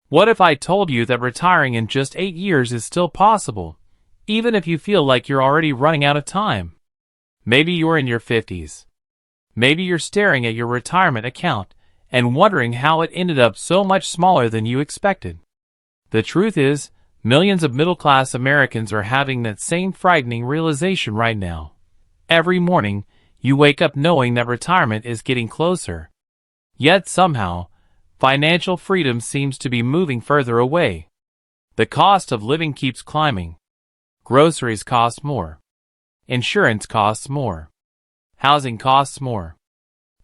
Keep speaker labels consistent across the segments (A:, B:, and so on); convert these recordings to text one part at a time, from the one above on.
A: What if I told you that retiring in just 8 years is still possible, even if you feel like you're already running out of time? Maybe you're in your 50s. Maybe you're staring at your retirement account and wondering how it ended up so much smaller than you expected. The truth is, millions of middle-class Americans are having that same frightening realization right now. Every morning, you wake up knowing that retirement is getting closer. Yet somehow, financial freedom seems to be moving further away. The cost of living keeps climbing. Groceries cost more. Insurance costs more. Housing costs more.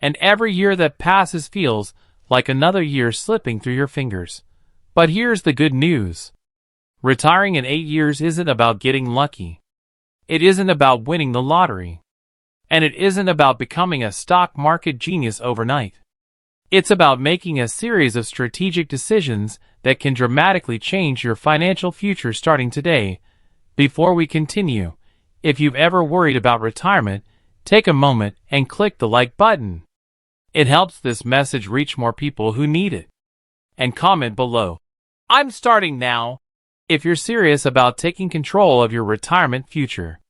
A: And every year that passes feels like another year slipping through your fingers. But here's the good news. Retiring in 8 years isn't about getting lucky. It isn't about winning the lottery. And it isn't about becoming a stock market genius overnight. It's about making a series of strategic decisions that can dramatically change your financial future starting today. Before we continue, if you've ever worried about retirement, take a moment and click the like button. It helps this message reach more people who need it. And comment below, "I'm starting now," if you're serious about taking control of your retirement future.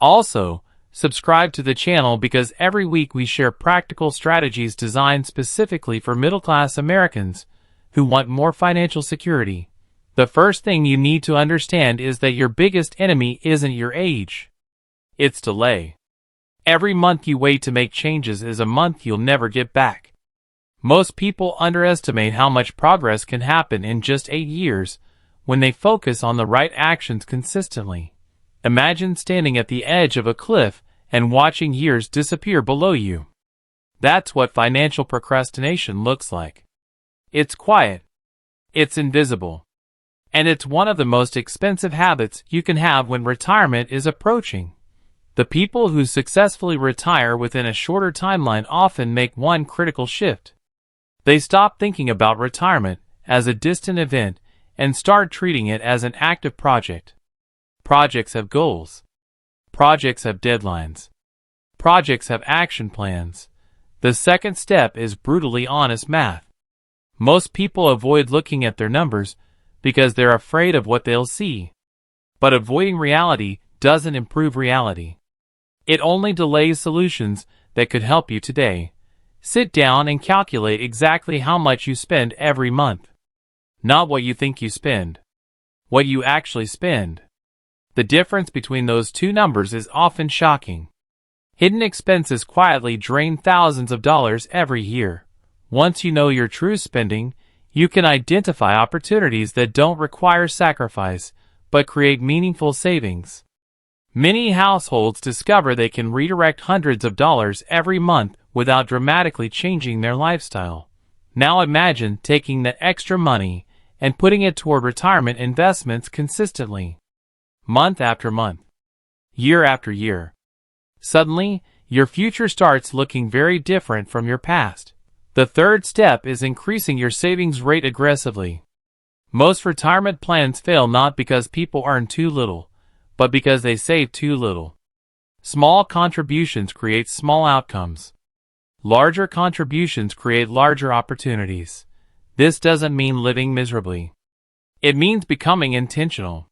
A: Also, subscribe to the channel because every week we share practical strategies designed specifically for middle-class Americans who want more financial security. The first thing you need to understand is that your biggest enemy isn't your age. It's delay. Every month you wait to make changes is a month you'll never get back. Most people underestimate how much progress can happen in just 8 years when they focus on the right actions consistently. Imagine standing at the edge of a cliff and watching years disappear below you. That's what financial procrastination looks like. It's quiet. It's invisible. And it's one of the most expensive habits you can have when retirement is approaching. The people who successfully retire within a shorter timeline often make one critical shift. They stop thinking about retirement as a distant event and start treating it as an active project. Projects have goals. Projects have deadlines. Projects have action plans. The second step is brutally honest math. Most people avoid looking at their numbers because they're afraid of what they'll see. But avoiding reality doesn't improve reality. It only delays solutions that could help you today. Sit down and calculate exactly how much you spend every month. Not what you think you spend. What you actually spend. The difference between those two numbers is often shocking. Hidden expenses quietly drain thousands of dollars every year. Once you know your true spending, you can identify opportunities that don't require sacrifice, but create meaningful savings. Many households discover they can redirect hundreds of dollars every month without dramatically changing their lifestyle. Now imagine taking that extra money and putting it toward retirement investments consistently. Month after month. Year after year. Suddenly, your future starts looking very different from your past. The third step is increasing your savings rate aggressively. Most retirement plans fail not because people earn too little, but because they save too little. Small contributions create small outcomes. Larger contributions create larger opportunities. This doesn't mean living miserably. It means becoming intentional.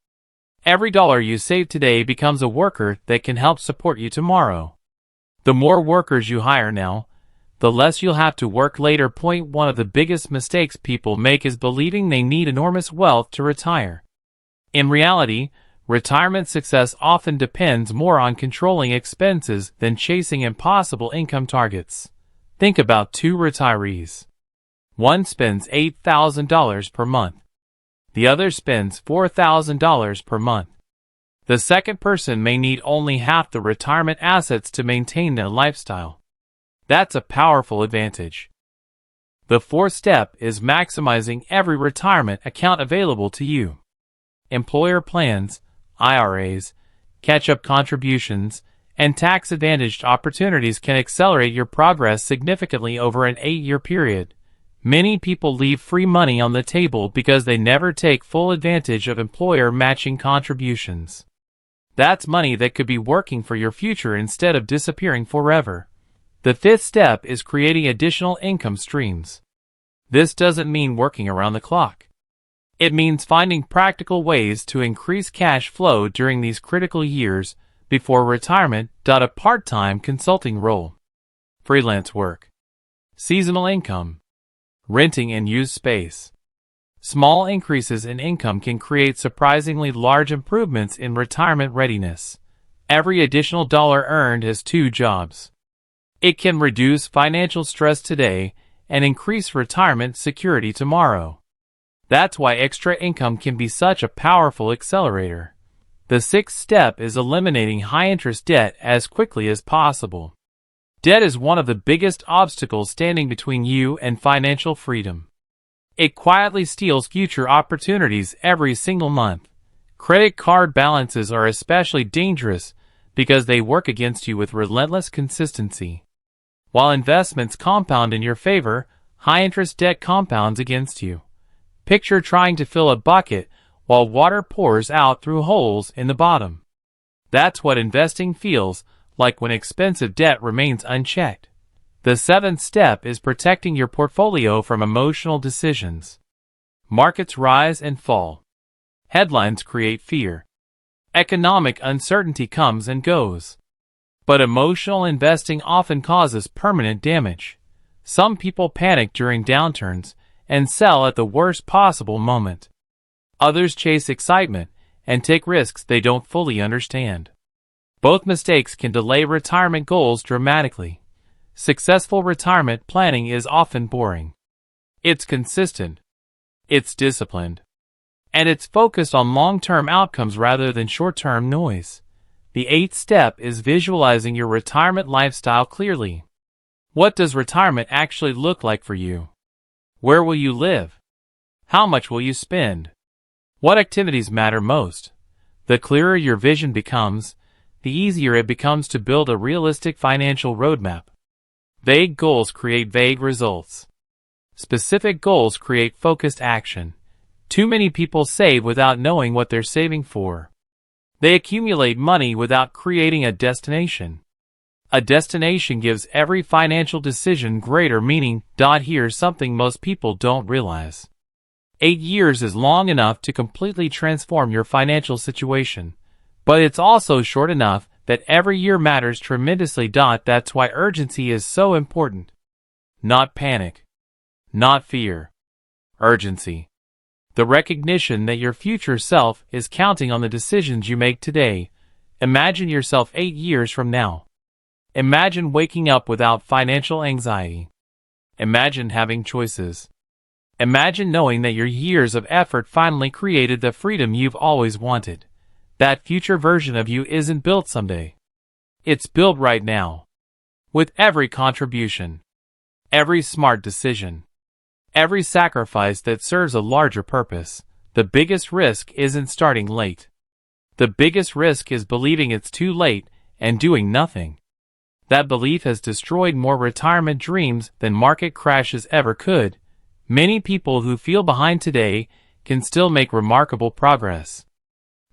A: Every dollar you save today becomes a worker that can help support you tomorrow. The more workers you hire now, the less you'll have to work later. One of the biggest mistakes people make is believing they need enormous wealth to retire. In reality, retirement success often depends more on controlling expenses than chasing impossible income targets. Think about two retirees. One spends $8,000 per month. The other spends $4,000 per month. The second person may need only half the retirement assets to maintain their lifestyle. That's a powerful advantage. The fourth step is maximizing every retirement account available to you. Employer plans, IRAs, catch-up contributions, and tax-advantaged opportunities can accelerate your progress significantly over an 8-year period. Many people leave free money on the table because they never take full advantage of employer matching contributions. That's money that could be working for your future instead of disappearing forever. The fifth step is creating additional income streams. This doesn't mean working around the clock. It means finding practical ways to increase cash flow during these critical years before retirement. A part-time consulting role, freelance work, seasonal income, renting and used space. Small increases in income can create surprisingly large improvements in retirement readiness. Every additional dollar earned has two jobs. It can reduce financial stress today and increase retirement security tomorrow. That's why extra income can be such a powerful accelerator. The sixth step is eliminating high-interest debt as quickly as possible. Debt is one of the biggest obstacles standing between you and financial freedom. It quietly steals future opportunities every single month. Credit card balances are especially dangerous because they work against you with relentless consistency. While investments compound in your favor, high-interest debt compounds against you. Picture trying to fill a bucket while water pours out through holes in the bottom. That's what investing feels like when expensive debt remains unchecked. The seventh step is protecting your portfolio from emotional decisions. Markets rise and fall. Headlines create fear. Economic uncertainty comes and goes. But emotional investing often causes permanent damage. Some people panic during downturns and sell at the worst possible moment. Others chase excitement and take risks they don't fully understand. Both mistakes can delay retirement goals dramatically. Successful retirement planning is often boring. It's consistent. It's disciplined. And it's focused on long-term outcomes rather than short-term noise. The eighth step is visualizing your retirement lifestyle clearly. What does retirement actually look like for you? Where will you live? How much will you spend? What activities matter most? The clearer your vision becomes, the easier it becomes to build a realistic financial roadmap. Vague goals create vague results. Specific goals create focused action. Too many people save without knowing what they're saving for. They accumulate money without creating a destination. A destination gives every financial decision greater meaning. Here's something most people don't realize. 8 years is long enough to completely transform your financial situation, but it's also short enough that every year matters tremendously. That's why urgency is so important. Not panic. Not fear. Urgency. The recognition that your future self is counting on the decisions you make today. Imagine yourself 8 years from now. Imagine waking up without financial anxiety. Imagine having choices. Imagine knowing that your years of effort finally created the freedom you've always wanted. That future version of you isn't built someday. It's built right now. With every contribution. Every smart decision. Every sacrifice that serves a larger purpose. The biggest risk isn't starting late. The biggest risk is believing it's too late and doing nothing. That belief has destroyed more retirement dreams than market crashes ever could. Many people who feel behind today can still make remarkable progress.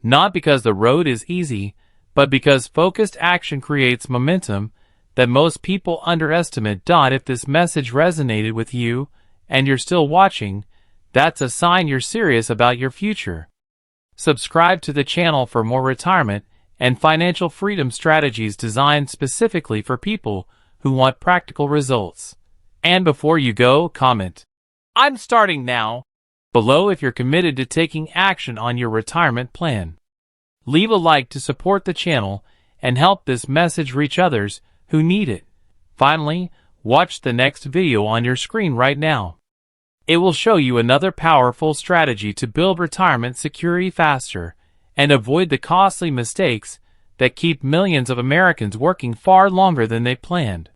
A: Not because the road is easy, but because focused action creates momentum that most people underestimate. If this message resonated with you, and you're still watching, that's a sign you're serious about your future. Subscribe to the channel for more retirement and financial freedom strategies designed specifically for people who want practical results. And before you go, comment, "I'm starting now," below if you're committed to taking action on your retirement plan. Leave a like to support the channel and help this message reach others who need it. Finally, watch the next video on your screen right now. It will show you another powerful strategy to build retirement security faster and avoid the costly mistakes that keep millions of Americans working far longer than they planned.